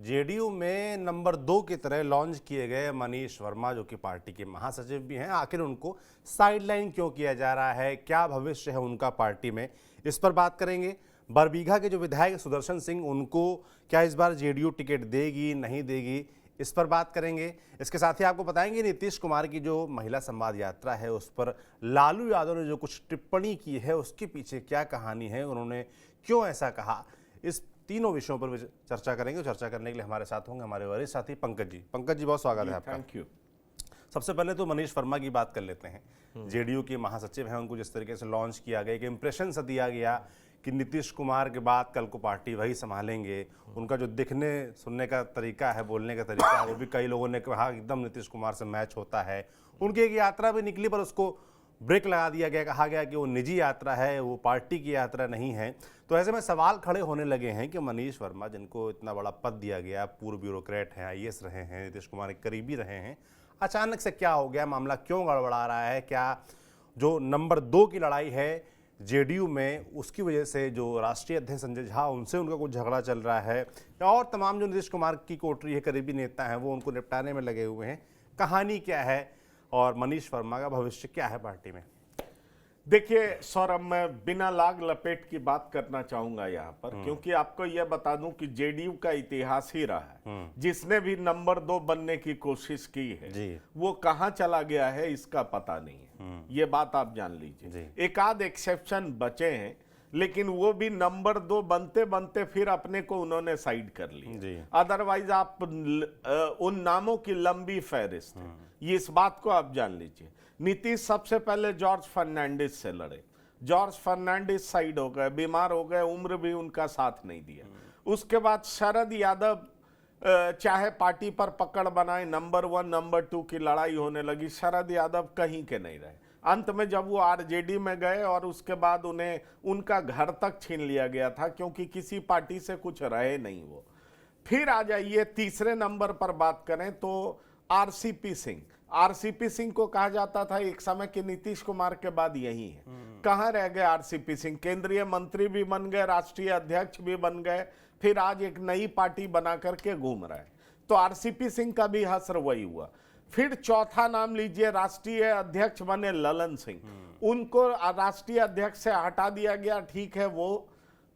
JDU में number 2 की तरह लॉन्च किए गए मनीष वर्मा, जो कि पार्टी के महासचिव भी हैं, आखिर उनको साइडलाइन क्यों किया जा रहा है, क्या भविष्य है उनका पार्टी में, इस पर बात करेंगे। बरबीघा के जो विधायक सुदर्शन सिंह, उनको क्या इस बार जेडीयू टिकट देगी नहीं देगी, इस पर बात करेंगे। इसके साथ ही आपको बताएंगे नीतीश कुमार की जो महिला संवाद यात्रा है उस पर लालू यादव ने जो कुछ टिप्पणी की है उसके पीछे क्या कहानी है, उन्होंने क्यों ऐसा कहा, इस तीनों विषयों पर चर्चा करेंगे। चर्चा करने के लिए हमारे साथ होंगे हमारे वरिष्ठ साथी पंकज जी। पंकज जी, बहुत स्वागत है आपका। Thank you. सबसे पहले तो मनीष वर्मा की बात कर लेते हैं। जेडीयू के महासचिव हैं, उनको जिस तरीके से लॉन्च किया गया, एक इंप्रेशन सा दिया गया कि नीतीश कुमार के बाद कल को पार्टी वही संभालेंगे। उनका जो दिखने सुनने का तरीका है, बोलने का तरीका है, वो भी कई लोगों ने कहा एकदम नीतीश कुमार से मैच होता है। उनकी एक यात्रा भी निकली पर उसको ब्रेक लगा दिया गया, कहा गया कि वो निजी यात्रा है, वो पार्टी की यात्रा नहीं है। तो ऐसे में सवाल खड़े होने लगे हैं कि मनीष वर्मा, जिनको इतना बड़ा पद दिया गया, पूर्व ब्यूरोक्रेट हैं, आईएएस रहे हैं, नीतीश कुमार के करीबी रहे हैं, अचानक से क्या हो गया, मामला क्यों गड़बड़ा रहा है? क्या जो नंबर 2 की लड़ाई है जेडीयू में, उसकी वजह से जो राष्ट्रीय अध्यक्ष संजय झा, उनसे उनका कुछ झगड़ा चल रहा है, और तमाम जो नीतीश कुमार की कोटरी है, करीबी नेता हैं, वो उनको निपटाने में लगे हुए हैं? कहानी क्या है और मनीष वर्मा का भविष्य क्या है पार्टी में? देखिए सौरभ, मैं बिना लाग लपेट की बात करना चाहूंगा यहाँ पर, क्योंकि आपको यह बता दूं कि जेडीयू का इतिहास ही रहा है। जिसने भी नंबर 2 बनने की कोशिश की है वो कहां चला गया है इसका पता नहीं है। ये बात आप जान लीजिए। एक आध एक्सेप्शन बचे हैं, लेकिन वो भी नंबर 2 बनते बनते फिर अपने को उन्होंने साइड कर लिया। अदरवाइज आप उन नामों की लंबी फहरिस्त है, ये इस बात को आप जान लीजिए। नीतीश सबसे पहले जॉर्ज फर्नांडिस से लड़े, जॉर्ज फर्नांडिस साइड हो गए, बीमार हो गए, उम्र भी उनका साथ नहीं दिया। उसके बाद शरद यादव चाहे पार्टी पर पकड़ बनाए, नंबर 1 नंबर 2 की लड़ाई होने लगी, शरद यादव कहीं के नहीं रहे। अंत में जब वो आरजेडी में गए और उसके बाद उन्हें उनका घर तक छीन लिया गया था, क्योंकि किसी पार्टी से कुछ रहे नहीं वो। फिर आ जाइए तीसरे नंबर पर बात करें तो आरसीपी सिंह। आरसीपी सिंह को कहा जाता था एक समय कि नीतीश कुमार के बाद यही है। कहां रह गए आरसीपी सिंह? केंद्रीय मंत्री भी बन गए, राष्ट्रीय अध्यक्ष भी बन गए, फिर आज एक नई पार्टी बना करके घूम रहे हैं। तो आरसीपी सिंह का भी हश्र वही हुआ। फिर चौथा नाम लीजिए, राष्ट्रीय अध्यक्ष बने ललन सिंह। उनको राष्ट्रीय अध्यक्ष से हटा दिया गया, ठीक है, वो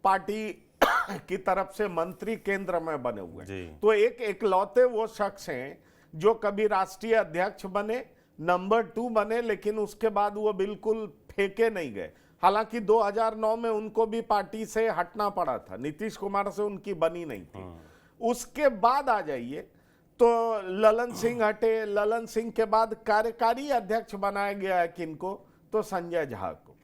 पार्टी की तरफ से मंत्री केंद्र में बने हुए। तो एक इकलौते वो शख्स हैं जो कभी राष्ट्रीय अध्यक्ष बने, नंबर 2 बने, लेकिन उसके बाद वो बिल्कुल फेंके नहीं गए। हालांकि 2009 में उनको भी पार्टी से हटना पड़ा था, नीतीश कुमार से उनकी बनी नहीं थी। उसके बाद आ जाइए तो ललन सिंह हटे। ललन सिंह के बाद कार्यकारी अध्यक्ष बनाया गया है किनको? तो संजय झा को।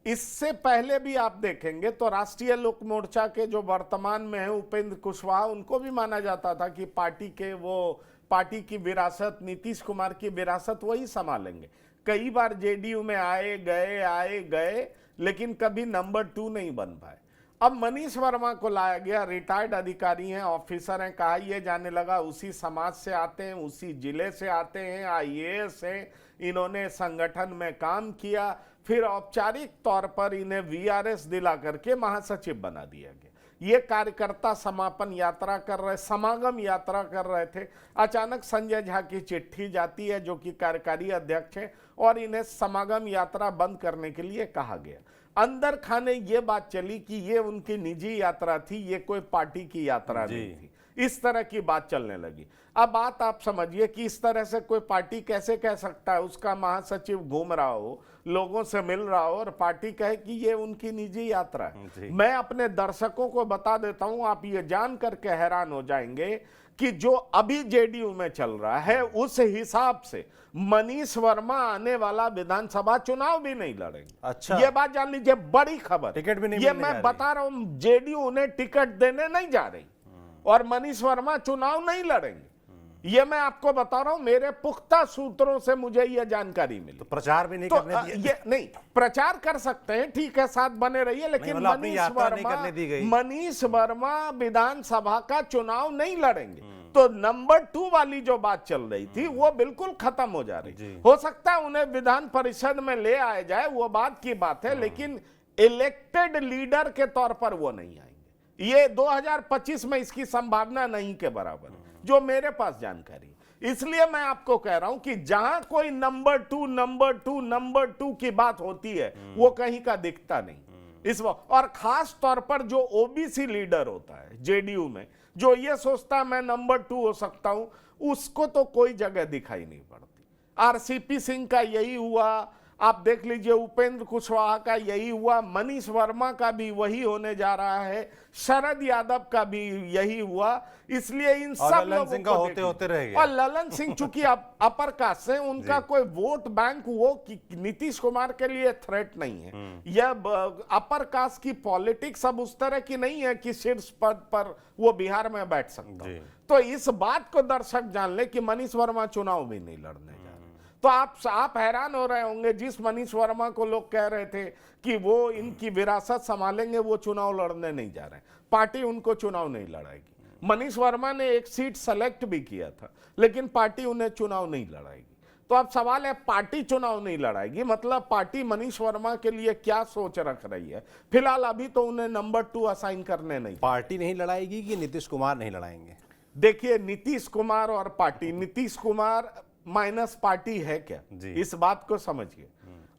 इससे पहले भी आप देखेंगे तो राष्ट्रीय लोक मोर्चा के जो वर्तमान में है उपेंद्र कुशवाहा, उनको भी माना जाता था कि पार्टी की विरासत, नीतीश कुमार की विरासत वही संभालेंगे। कई बार जेडीयू में आए गए, लेकिन कभी नंबर 2 नहीं बन पाए। अब मनीष वर्मा को लाया गया, रिटायर्ड अधिकारी हैं, ऑफिसर हैं, कहा यह जाने लगा उसी समाज से आते हैं, उसी जिले से आते हैं, आईएएस हैं, इन्होंने संगठन में काम किया, फिर औपचारिक तौर पर इन्हें वीआरएस दिला करके महासचिव बना दिया गया। ये कार्यकर्ता समापन यात्रा कर रहे, समागम यात्रा कर रहे थे। अचानक संजय झा की चिट्ठी जाती है, जो कि कार्यकारी अध्यक्ष हैं, और इन्हें समागम यात्रा बंद करने के लिए कहा गया। अंदर खाने ये बात चली कि ये उनकी निजी यात्रा थी, ये कोई पार्टी की यात्रा नहीं थी। इस तरह की बात चलने लगी। अब बात आप समझिए कि इस तरह से कोई पार्टी कैसे कह सकता है, उसका महासचिव घूम रहा हो, लोगों से मिल रहा हो, और पार्टी कहे कि ये उनकी निजी यात्रा है। मैं अपने दर्शकों को बता देता हूं, आप ये जान करके हैरान हो जाएंगे कि जो अभी जेडीयू में चल रहा है, उस हिसाब से मनीष वर्मा आने वाला विधानसभा चुनाव भी नहीं लड़ेंगे। अच्छा, ये बात जान लीजिए, बड़ी खबर। टिकट भी नहीं, ये मैं बता रहा हूं, जेडीयू उन्हें टिकट देने नहीं जा रही और मनीष वर्मा चुनाव नहीं लड़ेंगे। ये मैं आपको बता रहा हूं, मेरे पुख्ता सूत्रों से मुझे यह जानकारी मिली। तो प्रचार भी नहीं तो करने दिया? ये नहीं, प्रचार कर सकते हैं, ठीक है, साथ बने रहिए, लेकिन मनीष वर्मा विधानसभा का चुनाव नहीं लड़ेंगे। तो नंबर 2 वाली जो बात चल रही थी वो बिल्कुल खत्म हो जा रही। हो सकता है उन्हें विधान परिषद में ले आया जाए, वो बात की बात है, लेकिन इलेक्टेड लीडर के तौर पर वो नहीं आएंगे। ये 2025 में इसकी संभावना नहीं के बराबर है, जो मेरे पास जानकारी। इसलिए मैं आपको कह रहा हूं कि जहां कोई नंबर टू की बात होती है वो कहीं का दिखता नहीं इस वक्त। और खास तौर पर जो ओबीसी लीडर होता है जेडीयू में, जो ये सोचता है मैं नंबर 2 हो सकता हूं, उसको तो कोई जगह दिखाई नहीं पड़ती। आरसीपी सिंह का यही हुआ, आप देख लीजिए उपेंद्र कुशवाहा का यही हुआ, मनीष वर्मा का भी वही होने जा रहा है, शरद यादव का भी यही हुआ। इसलिए इन सब लोगों को होते होते रह गया। और ललन सिंह चूंकि अपर कास्ट है, उनका कोई वोट बैंक वो नीतीश कुमार के लिए थ्रेट नहीं है। यह अपर कास्ट की पॉलिटिक्स अब उस तरह की नहीं है कि शीर्ष पद पर वो बिहार में बैठ सकता है। तो इस बात को दर्शक जान ले कि मनीष वर्मा चुनाव भी नहीं लड़ने जा रहे। तो आप हैरान हो रहे होंगे, जिस मनीष वर्मा को लोग कह रहे थे कि वो इनकी विरासत संभालेंगे, वो चुनाव लड़ने नहीं जा रहे। पार्टी उनको चुनाव नहीं लड़ाएगी। मनीष वर्मा ने एक सीट सेलेक्ट भी किया था, लेकिन पार्टी उन्हें चुनाव नहीं लड़ाएगी। तो अब सवाल है, पार्टी चुनाव नहीं लड़ाएगी, मतलब पार्टी मनीष वर्मा के लिए क्या सोच रख रही है? फिलहाल अभी तो उन्हें नंबर 2 असाइन करने नहीं। पार्टी नहीं लड़ाएगी कि नीतीश कुमार नहीं लड़ाएंगे? देखिए, नीतीश कुमार और party, Nitish Kumar minus party है क्या, इस बात को समझिए।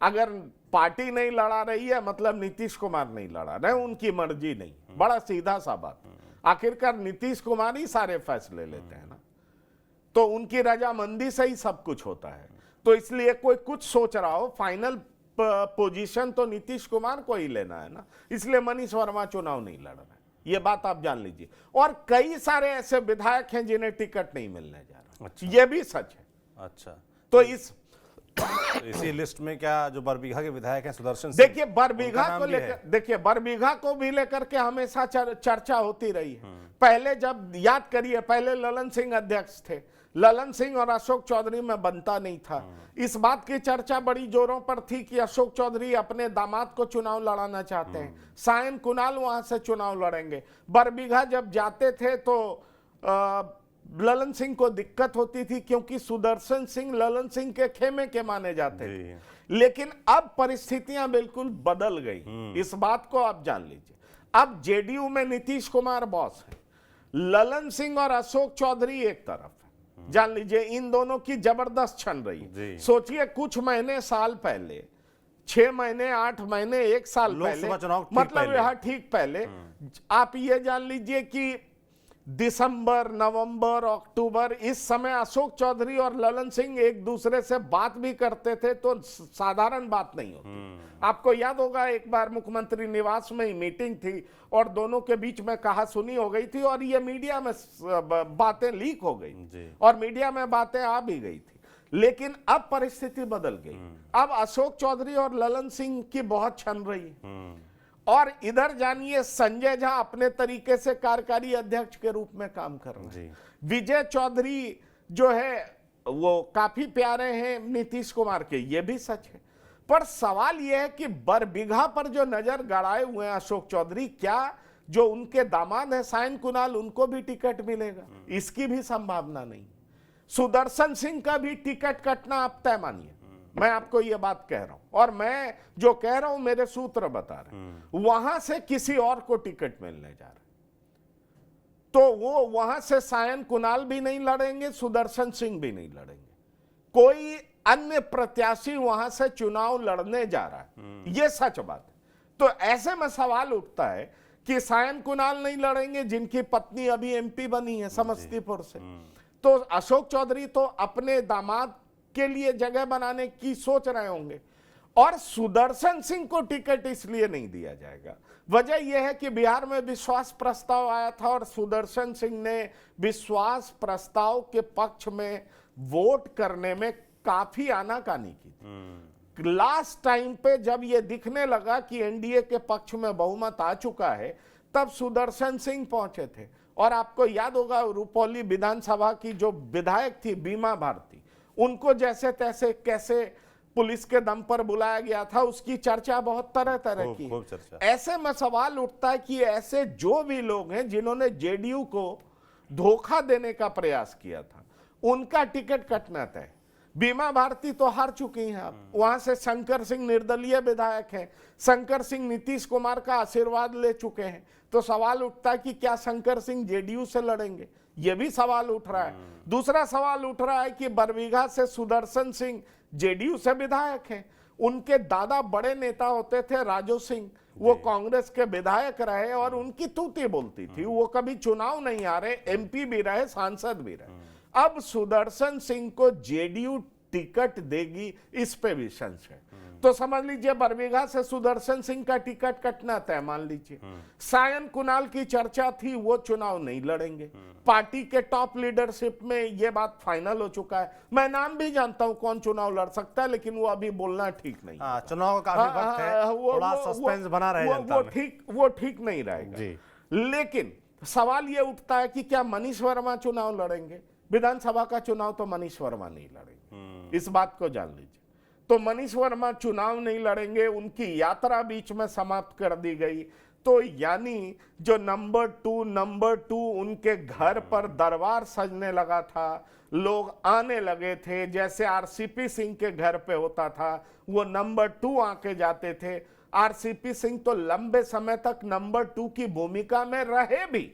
अगर पार्टी नहीं लड़ा रही है मतलब नीतीश कुमार नहीं लड़ा रहे, उनकी मर्जी नहीं। बड़ा सीधा सा बात। आखिरकार नीतीश कुमार ही सारे फैसले लेते हैं ना, तो उनकी रजामंदी से ही सब कुछ होता है। तो इसलिए कोई कुछ सोच रहा हो, फाइनल पोजीशन तो नीतीश कुमार को ही लेना है ना। इसलिए मनीष वर्मा चुनाव नहीं लड़ रहे, ये बात आप जान लीजिए। और कई सारे ऐसे विधायक हैं जिन्हें टिकट नहीं मिलने जा रहा। अच्छा। ये भी सच है। अच्छा, तो इसी लिस्ट में क्या जो बरबीघा के विधायक हैं सुदर्शन सिंह, देखिए बरबीघा को लेकर, देखिए बरबीघा को भी लेकर के हमेशा चर्चा होती रही है। पहले जब याद करिए, पहले ललन सिंह अध्यक्ष थे, ललन सिंह और अशोक चौधरी में बनता नहीं था। इस बात की चर्चा बड़ी जोरों पर थी कि अशोक चौधरी अपने दामाद को चुनाव लड़ाना चाहते हैं, सायन कुणाल वहां से चुनाव लड़ेंगे। बरबीघा जब जाते थे तो ललन सिंह को दिक्कत होती थी, क्योंकि सुदर्शन सिंह ललन सिंह के खेमे के माने जाते थे। लेकिन अब परिस्थितियां बिल्कुल बदल गई, इस बात को आप जान लीजिए। अब जेडीयू में नीतीश कुमार बॉस है, ललन सिंह और अशोक चौधरी एक तरफ है। जान लीजिए, इन दोनों की जबरदस्त छन रही। सोचिए, कुछ महीने, साल पहले, 6 महीने, 8 महीने, 1 साल पहले, मतलब यह ठीक पहले, आप ये जान लीजिए कि दिसंबर, नवंबर, अक्टूबर, इस समय अशोक चौधरी और ललन सिंह एक दूसरे से बात भी करते थे तो साधारण बात नहीं होती। आपको याद होगा, एक बार मुख्यमंत्री निवास में ही मीटिंग थी और दोनों के बीच में कहा सुनी हो गई थी, और ये मीडिया में बातें लीक हो गई और मीडिया में बातें आ भी गई थी। लेकिन अब परिस्थिति बदल गई। अब अशोक चौधरी और ललन सिंह की बहुत छन रही। और इधर जानिए, संजय झा अपने तरीके से कार्यकारी अध्यक्ष के रूप में काम कर रहे हैं। विजय चौधरी जो है वो काफी प्यारे हैं नीतीश कुमार के, ये भी सच है। पर सवाल यह है कि बरबीघा पर जो नजर गड़ाए हुए हैं अशोक चौधरी, क्या जो उनके दामाद है सायन कुणाल, उनको भी टिकट मिलेगा? इसकी भी संभावना नहीं। सुदर्शन सिंह का भी टिकट कटना आप तय मानिए। मैं आपको ये बात कह रहा हूं, और मैं जो कह रहा हूं मेरे सूत्र बता रहे हैं। वहां से किसी और को टिकट मिलने जा रहा है, तो वो वहां से सायन कुणाल भी नहीं लड़ेंगे, सुदर्शन सिंह भी नहीं लड़ेंगे, कोई अन्य प्रत्याशी वहां से चुनाव लड़ने जा रहा है। ये सच बात है। तो ऐसे में सवाल उठता है कि सायन कुणाल नहीं लड़ेंगे, जिनकी पत्नी अभी एमपी बनी है समस्तीपुर से, तो अशोक चौधरी तो अपने दामाद के लिए जगह बनाने की सोच रहे होंगे। और सुदर्शन सिंह को टिकट इसलिए नहीं दिया जाएगा, वजह यह है कि बिहार में विश्वास प्रस्ताव आया था और सुदर्शन सिंह ने विश्वास प्रस्ताव के पक्ष में वोट करने में काफी आनाकानी की थी। लास्ट टाइम पे जब यह दिखने लगा कि एनडीए के पक्ष में बहुमत आ चुका है, तब सुदर्शन सिंह पहुंचे थे। और आपको याद होगा, रुपौली विधानसभा की जो विधायक थी बीमा भारती, उनको जैसे तैसे कैसे पुलिस के दम पर बुलाया गया था, उसकी चर्चा बहुत तरह तरह की। ऐसे में सवाल उठता है कि ऐसे जो भी लोग हैं जिन्होंने जेडीयू को धोखा देने का प्रयास किया था, उनका टिकट कटना तय। बीमा भारती तो हार चुकी हैं अब, वहां से शंकर सिंह निर्दलीय विधायक हैं, शंकर सिंह नीतीश कुमार का आशीर्वाद ले चुके हैं, तो सवाल उठता है कि क्या शंकर सिंह जेडीयू से लड़ेंगे, ये भी सवाल उठ रहा है। दूसरा सवाल उठ रहा है कि बरबीघा से सुदर्शन सिंह जेडीयू से विधायक हैं, उनके दादा बड़े नेता होते थे राजू सिंह, वो कांग्रेस के विधायक रहे और उनकी तूती बोलती थी, वो कभी चुनाव नहीं आ रहे, एमपी भी रहे, सांसद भी रहे। अब सुदर्शन सिंह को जेडीयू टिकट देगी, इस पे भी संशय। तो समझ लीजिए बरबीघा से सुदर्शन सिंह का टिकट कटना तय मान लीजिए। सायन कुणाल की चर्चा थी, वो चुनाव नहीं लड़ेंगे। पार्टी के टॉप लीडरशिप में ये बात फाइनल हो चुका है। मैं नाम भी जानता हूं कौन चुनाव लड़ सकता है, लेकिन वो अभी बोलना ठीक नहीं। चुनाव का काफी वक्त है, थोड़ा सस्पेंस बना रहे जनता में। वो ठीक नहीं रहेगा। लेकिन सवाल ये उठता है कि क्या मनीष वर्मा चुनाव लड़ेंगे? विधानसभा का चुनाव तो मनीष वर्मा नहीं लड़ेंगे, इस बात को जान लीजिए। तो मनीष वर्मा चुनाव नहीं लड़ेंगे, उनकी यात्रा बीच में समाप्त कर दी गई। तो यानी जो नंबर टू उनके घर पर दरबार सजने लगा था, लोग आने लगे थे, जैसे आरसीपी सिंह के घर पे होता था, वो नंबर 2 आके जाते थे। आरसीपी सिंह तो लंबे समय तक नंबर 2 की भूमिका में रहे भी,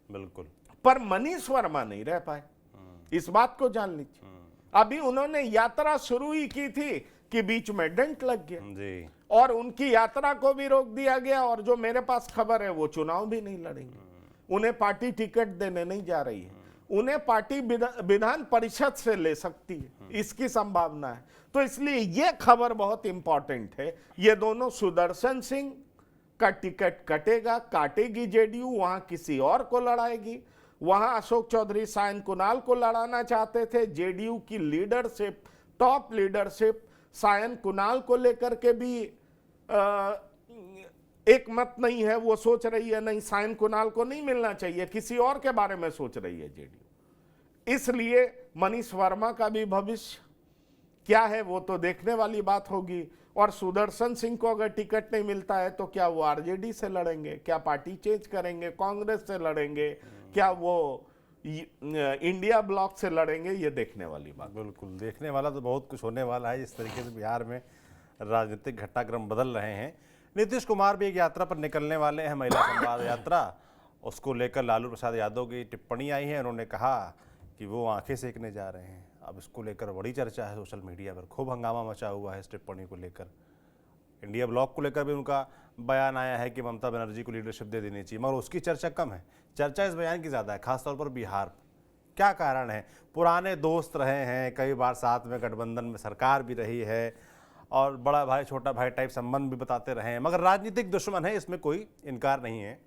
बिल्कुल, पर मनीष वर्मा नहीं रह पाए, इस बात को जान लीजिए। अभी उन्होंने यात्रा शुरू ही की थी कि बीच में डेंट लग गया जी, और उनकी यात्रा को भी रोक दिया गया। और जो मेरे पास खबर है वो चुनाव भी नहीं लड़ेंगे, उन्हें पार्टी टिकट देने नहीं जा रही है, उन्हें पार्टी विधान परिषद से ले सकती है, इसकी संभावना है। तो इसलिए यह खबर बहुत इंपॉर्टेंट है। ये दोनों, सुदर्शन सिंह का टिकट कटेगा, काटेगी जेडीयू, वहां किसी और को लड़ाएगी। वहां अशोक चौधरी सायन कुणाल को लड़ाना चाहते थे, जेडीयू की लीडरशिप, टॉप लीडरशिप सायन कुणाल को लेकर के भी एक मत नहीं है। वो सोच रही है नहीं, सायन कुणाल को नहीं मिलना चाहिए, किसी और के बारे में सोच रही है जेडीयू। इसलिए मनीष वर्मा का भी भविष्य क्या है वो तो देखने वाली बात होगी। और सुदर्शन सिंह को अगर टिकट नहीं मिलता है तो क्या वो आरजेडी से लड़ेंगे, क्या पार्टी चेंज करेंगे, कांग्रेस से लड़ेंगे, क्या वो इंडिया ब्लॉक से लड़ेंगे, ये देखने वाली बात। बिल्कुल, देखने वाला तो बहुत कुछ होने वाला है। जिस तरीके से बिहार में राजनीतिक घटनाक्रम बदल रहे हैं। नीतीश कुमार भी एक यात्रा पर निकलने वाले हैं, महिला संवाद यात्रा। उसको लेकर लालू प्रसाद यादव की टिप्पणी आई है, उन्होंने कहा कि वो आंखें सेकने जा रहे हैं। अब इसको लेकर बड़ी चर्चा है, सोशल मीडिया पर खूब हंगामा मचा हुआ है इस टिप्पणी को लेकर। इंडिया ब्लॉक को लेकर भी उनका बयान आया है कि ममता बनर्जी को लीडरशिप दे देनी चाहिए, मगर उसकी चर्चा कम है, चर्चा इस बयान की ज़्यादा है, खासतौर पर बिहार। क्या कारण है? पुराने दोस्त रहे हैं, कई बार साथ में गठबंधन में सरकार भी रही है और बड़ा भाई छोटा भाई टाइप संबंध भी बताते रहे हैं, मगर राजनीतिक दुश्मन है, इसमें कोई इनकार नहीं है।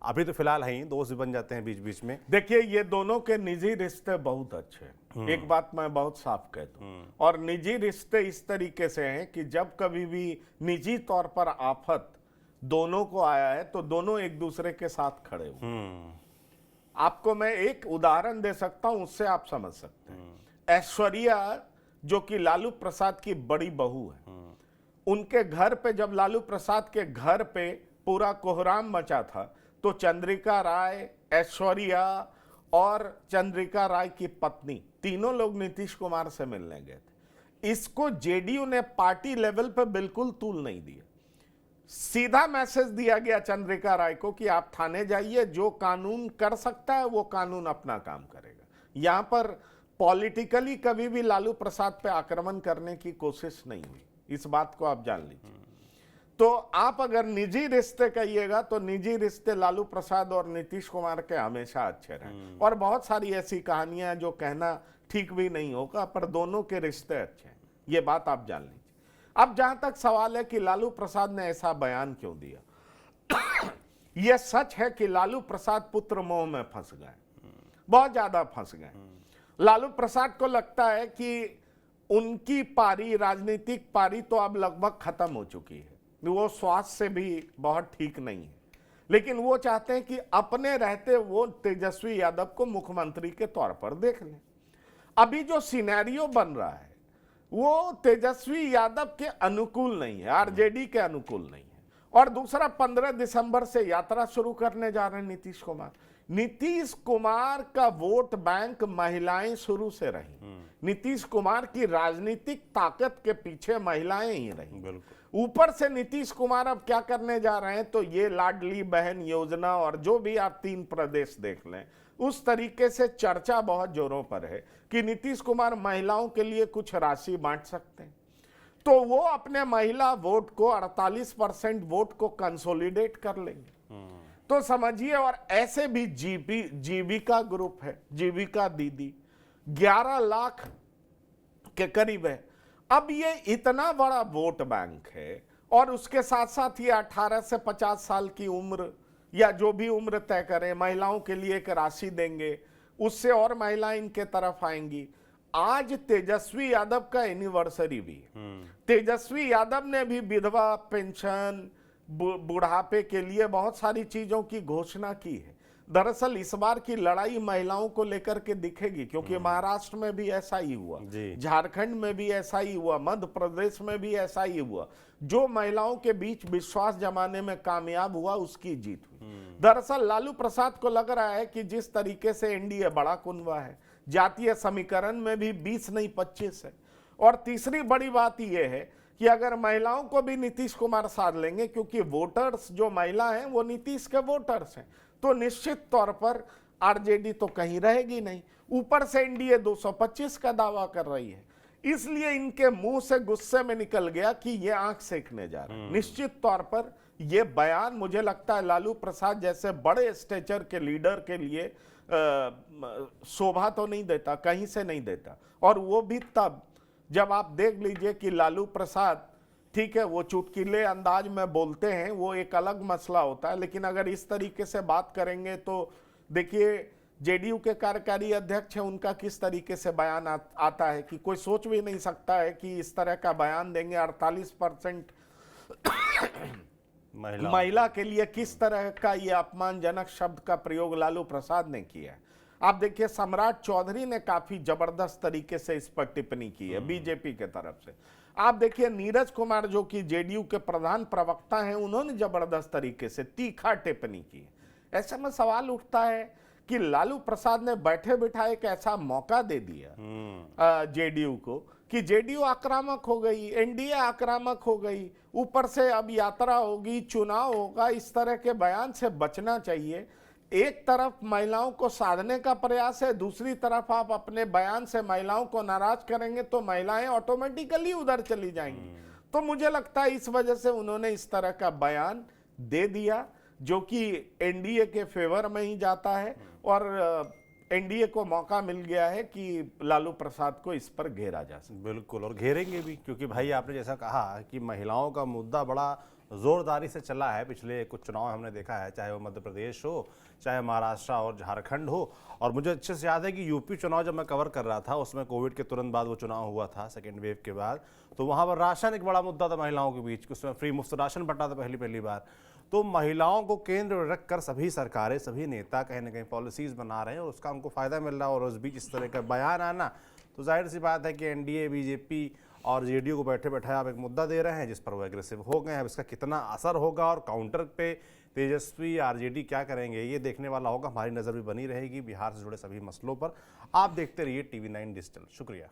अभी तो फिलहाल है ही, दोस्त भी बन जाते हैं बीच बीच में। देखिए, ये दोनों के निजी रिश्ते बहुत अच्छे हैं, एक बात मैं बहुत साफ कह दूं। और निजी रिश्ते इस तरीके से हैं कि जब कभी भी निजी तौर पर आफत दोनों को आया है तो दोनों एक दूसरे के साथ खड़े हुए। आपको मैं एक उदाहरण दे सकता हूं, उससे आप समझ सकते हैं। ऐश्वर्या जो कि लालू प्रसाद की बड़ी बहू है, उनके घर पे जब लालू प्रसाद के घर पे पूरा कोहराम मचा था तो चंद्रिका राय, ऐश्वर्या और चंद्रिका राय की पत्नी, तीनों लोग नीतीश कुमार से मिलने गए थे। इसको जेडीयू ने पार्टी लेवल पे बिल्कुल तूल नहीं दिया। सीधा मैसेज दिया गया चंद्रिका राय को कि आप थाने जाइए, जो कानून कर सकता है वो कानून अपना काम करेगा। यहां पर पॉलिटिकली कभी भी लालू प्रसाद पे आक्रमण करने की कोशिश नहीं हुई, इस बात को आप जान लीजिए। तो आप अगर निजी रिश्ते कहिएगा तो निजी रिश्ते लालू प्रसाद और नीतीश कुमार के हमेशा अच्छे रहे, और बहुत सारी ऐसी कहानियां जो कहना ठीक भी नहीं होगा, पर दोनों के रिश्ते अच्छे हैं, ये बात आप जान लीजिए। अब जहां तक सवाल है कि लालू प्रसाद ने ऐसा बयान क्यों दिया, यह सच है कि लालू प्रसाद पुत्र मोह में फंस गए, बहुत ज्यादा फंस गए। लालू प्रसाद को लगता है कि उनकी पारी, राजनीतिक पारी तो अब लगभग खत्म हो चुकी है, वो स्वास्थ्य से भी बहुत ठीक नहीं है, लेकिन वो चाहते हैं कि अपने रहते वो तेजस्वी यादव को मुख्यमंत्री के तौर पर देख लें। अभी जो सिनेरियो बन रहा है वो तेजस्वी यादव के अनुकूल नहीं है, आरजेडी के अनुकूल नहीं है। और दूसरा, 15 दिसंबर से यात्रा शुरू करने जा रहे हैं नीतीश कुमार। नीतीश कुमार का वोट बैंक महिलाएं शुरू से रही। नीतीश कुमार की राजनीतिक ताकत के पीछे महिलाएं ही रही। बिल्कुल। ऊपर से नीतीश कुमार अब क्या करने जा रहे हैं, तो ये लाडली बहन योजना और जो भी आप 3 प्रदेश देख लें, उस तरीके से चर्चा बहुत जोरों पर है कि नीतीश कुमार महिलाओं के लिए कुछ राशि बांट सकते हैं। तो वो अपने महिला वोट को 48% वोट को कंसोलिडेट कर लेंगे। तो समझिए, और ऐसे भी जीविका ग्रुप है, जीविका दीदी 11 लाख के करीब है। अब ये इतना बड़ा वोट बैंक है, और उसके साथ साथ ये 18 से 50 साल की उम्र या जो भी उम्र तय करें, महिलाओं के लिए एक राशि देंगे, उससे और महिलाएं इनके तरफ आएंगी। आज तेजस्वी यादव का एनिवर्सरी भी है। तेजस्वी यादव ने भी विधवा पेंशन, बुढ़ापे के लिए बहुत सारी चीजों की घोषणा की है। दरअसल इस बार की लड़ाई महिलाओं को लेकर के दिखेगी, क्योंकि महाराष्ट्र में भी ऐसा ही हुआ, झारखंड में भी ऐसा ही हुआ, मध्य प्रदेश में भी ऐसा ही हुआ। जो महिलाओं के बीच विश्वास जमाने में कामयाब हुआ, उसकी जीत हुई। दरअसल लालू प्रसाद को लग रहा है कि जिस तरीके से एनडीए बड़ा कुनबा है, जातीय समीकरण में भी 20 नहीं 25 है। और तीसरी बड़ी बात यह है कि अगर महिलाओं को भी नीतीश कुमार साध लेंगे, क्योंकि वोटर्स जो महिला हैं वो नीतीश के वोटर्स हैं, तो निश्चित तौर पर आरजेडी तो कहीं रहेगी नहीं। ऊपर से एनडीए 225 का दावा कर रही है, इसलिए इनके मुंह से गुस्से में निकल गया कि ये आंख सेकने जा रहा है। निश्चित तौर पर ये बयान मुझे लगता है लालू प्रसाद जैसे बड़े स्टेचर के लीडर के लिए शोभा तो नहीं देता, कहीं से नहीं देता। और वो भी तब जब आप देख लीजिए कि लालू प्रसाद, ठीक है, वो चुटकीले अंदाज में बोलते हैं, वो एक अलग मसला होता है, लेकिन अगर इस तरीके से बात करेंगे तो देखिए जेडीयू के कार्यकारी अध्यक्ष हैं, उनका किस तरीके से बयान आता है कि कोई सोच भी नहीं सकता है कि इस तरह का बयान देंगे। 48% महिला के लिए किस तरह का ये अपमानजनक शब्द का प्रयोग लालू प्रसाद ने किया। आप देखिए, सम्राट चौधरी ने काफी जबरदस्त तरीके से इस पर टिप्पणी की है बीजेपी के तरफ से। आप देखिए, नीरज कुमार जो कि जेडीयू के प्रधान प्रवक्ता हैं, उन्होंने जबरदस्त तरीके से तीखा टिप्पणी की। ऐसे में सवाल उठता है कि लालू प्रसाद ने बैठे बिठाए एक ऐसा मौका दे दिया जेडीयू को कि जेडीयू आक्रामक हो गई, एनडीए आक्रामक हो गई, ऊपर से अब यात्रा होगी, चुनाव होगा। इस तरह के बयान से बचना चाहिए। एक तरफ महिलाओं को साधने का प्रयास है, दूसरी तरफ आप अपने बयान से महिलाओं को नाराज करेंगे तो महिलाएं ऑटोमेटिकली उधर चली जाएंगी। तो मुझे लगता है इस वजह से उन्होंने इस तरह का बयान दे दिया, जो कि एनडीए के फेवर में ही जाता है, और एनडीए को मौका मिल गया है कि लालू प्रसाद को इस पर घेरा जा सके। बिल्कुल, और घेरेंगे भी, क्योंकि भाई आपने जैसा कहा कि महिलाओं का मुद्दा बड़ा जोरदारी से चला है। पिछले कुछ चुनाव हमने देखा है, चाहे वो मध्य प्रदेश हो, चाहे महाराष्ट्र और झारखंड हो। और मुझे अच्छे से याद है कि यूपी चुनाव जब मैं कवर कर रहा था, उसमें कोविड के तुरंत बाद वो चुनाव हुआ था, सेकेंड वेव के बाद, तो वहाँ पर राशन एक बड़ा मुद्दा था महिलाओं के बीच, उसमें फ्री मुफ्त राशन बंटा था पहली बार। तो महिलाओं को केंद्र में रखकर सभी सरकारें, सभी नेता कहीं ना कहीं पॉलिसीज़ बना रहे हैं, और उसका हमको फ़ायदा मिल रहा है। और उस बीच इस तरह का बयान आना, तो जाहिर सी बात है कि एनडीए, बीजेपी और जेडीयू को बैठे बैठे आप एक मुद्दा दे रहे हैं जिस पर वो एग्रेसिव हो गए हैं। अब इसका कितना असर होगा और काउंटर पे तेजस्वी आरजेडी क्या करेंगे, ये देखने वाला होगा। हमारी नज़र भी बनी रहेगी बिहार से जुड़े सभी मसलों पर। आप देखते रहिए TV9 डिजिटल। शुक्रिया।